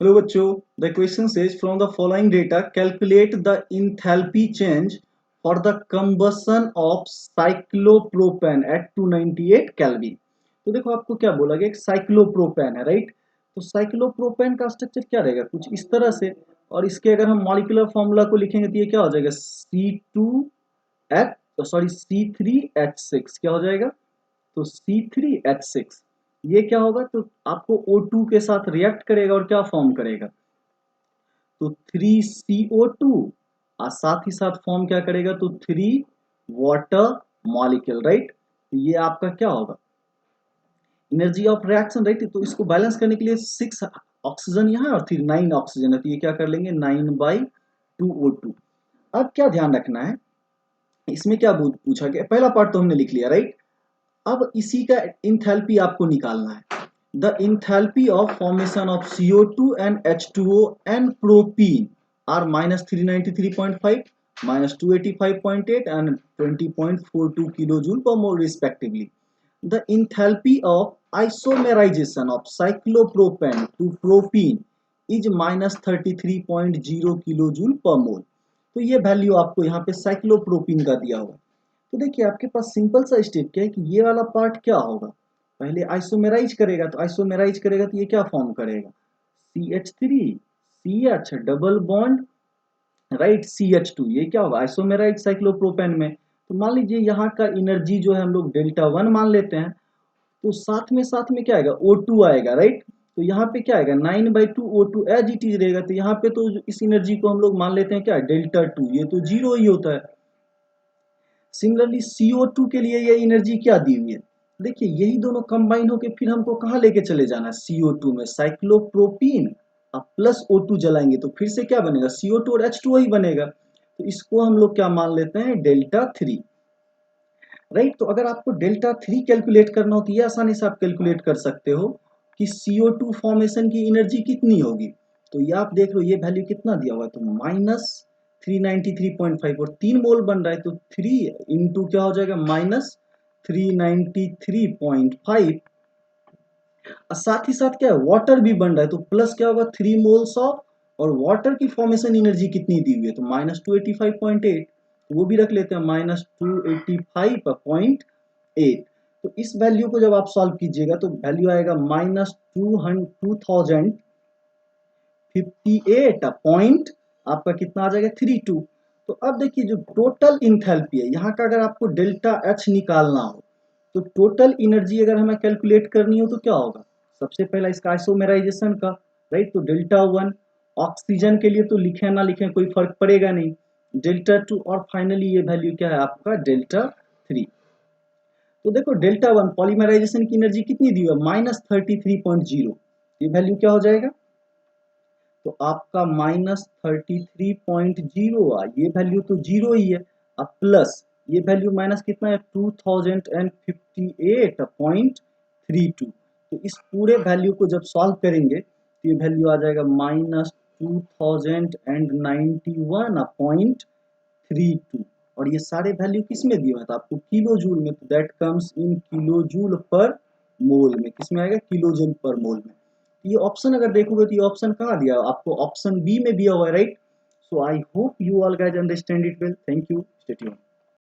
Hello बच्चों, the question says from the following data calculate the enthalpy change for the combustion of cyclopropane at 298 Kelvin। तो देखो आपको क्या बोला गया, एक साइक्लोप्रोपेन है राइट। तो साइक्लोप्रोपेन का स्ट्रक्चर क्या रहेगा, कुछ इस तरह से। और इसके अगर हम मॉलिक्यूलर फॉर्मूला को लिखेंगे तो ये क्या हो जाएगा, C3H6 क्या हो जाएगा, तो C3H6 ये क्या होगा, तो आपको O2 के साथ रिएक्ट करेगा और क्या फॉर्म करेगा, तो 3CO2 और साथ ही साथ फॉर्म क्या करेगा, तो 3 वाटर मॉलिक्यूल राइट। तो ये आपका क्या होगा, एनर्जी ऑफ रिएक्शन राइट। तो इसको बैलेंस करने के लिए 6 ऑक्सीजन यहाँ और फिर 9 ऑक्सीजन है, तो ये क्या कर लेंगे 9/2O2। अब क्या ध्यान रखना है, इसमें क्या पूछा गया, पहला पार्ट तो हमने लिख लिया राइट। अब इसी का इंथैल्पी आपको निकालना है। The enthalpy of formation of CO2 and H2O and propene are -393.5, -285.8 and 20.42 kilojoule per mole respectively. The enthalpy of isomerisation of cyclopropane to propene is -33.0 kilojoule per mole. तो ये वैल्यू आपको यहाँ पे साइक्लोप्रोपीन का दिया हुआ है। तो देखिए आपके पास सिंपल सा स्टेप क्या है कि ये वाला पार्ट क्या होगा, पहले आइसोमेराइज करेगा, तो आइसोमेराइज करेगा तो ये क्या फॉर्म करेगा, CH3 CH double bond right CH2, ये क्या होगा आइसोमेराइज साइक्लोप्रोपेन में। तो मान लीजिए यहाँ का एनर्जी जो है हम लोग डेल्टा 1 मान लेते हैं, तो साथ में क्या आएगा O2 आएगा राइट। तो यहाँ पे क्या आएगा 9/2O2 एज इट इज रहेगा। तो यहाँ पे तो इस एनर्जी को हम लोग मान लेते हैं क्या डेल्टा 2, ये तो जीरो ही होता है। सिमिलरली CO2 के लिए ये एनर्जी क्या दी हुई है, देखिए यही दोनों कंबाइन होके फिर हमको कहाँ लेके चले जाना है, CO2 में साइक्लोप्रोपीन अब प्लस O2 जलाएंगे तो फिर से क्या बनेगा CO2 और H2O ही बनेगा। तो इसको हम लोग क्या मान लेते हैं डेल्टा 3 राइट। तो अगर आपको डेल्टा 3 कैलकुलेट करना हो तो ये आसानी से आप कैलकुलेट कर सकते हो कि CO2 फॉर्मेशन की एनर्जी कितनी होगी। तो ये आप देख लो ये वैल्यू कितना दिया हुआ है, तो -393.5 और 3 मोल बन रहा है, तो 3 इंटू क्या हो जाएगा -393.5। और साथ ही साथ क्या है वाटर भी बन रहा है, तो प्लस क्या होगा 3 मोल्स ऑफ, और वाटर की फॉर्मेशन एनर्जी कितनी दी हुई है, तो -285.8, वो भी रख लेते हैं -285.8। तो इस वैल्यू को जब आप सॉल्व कीजिएगा तो वैल्यू आएगा -2058 पॉइंट, आपका कितना आ जाएगा 32। तो अब देखिए जो टोटल इंथैल्पी है यहाँ का, अगर आपको डेल्टा H निकालना हो तो टोटल एनर्जी अगर हमें कैलकुलेट करनी हो तो क्या होगा, सबसे पहला इसका आइसोमेराइजेशन का राइट। तो डेल्टा 1 ऑक्सीजन के लिए तो लिखे ना लिखे कोई फर्क पड़ेगा नहीं, डेल्टा 2 और फाइनली ये वैल्यू क्या है आपका डेल्टा 3। तो देखो डेल्टा 1 पॉलीमराइजेशन की एनर्जी कितनी दी हुई है -33.0, ये वैल्यू क्या हो जाएगा, तो आपका -33.0 ये वैल्यू तो जीरो ही है। अब प्लस ये वैल्यू माइनस कितना है 2058.32। तो इस पूरे वैल्यू को जब सॉल्व करेंगे तो ये वैल्यू आ जाएगा -2091.32। और ये सारे वैल्यू किस में दिए हुए था आपको किलो जूल में, तो that comes in kilo joule per mole में, किस में आएगा किलो जूल पर मोल में। ये ऑप्शन अगर देखोगे तो ये ऑप्शन कहाँ दिया है आपको, ऑप्शन बी में दिया हुआ है right. So I hope you all guys understand it well, thank you, stay tuned.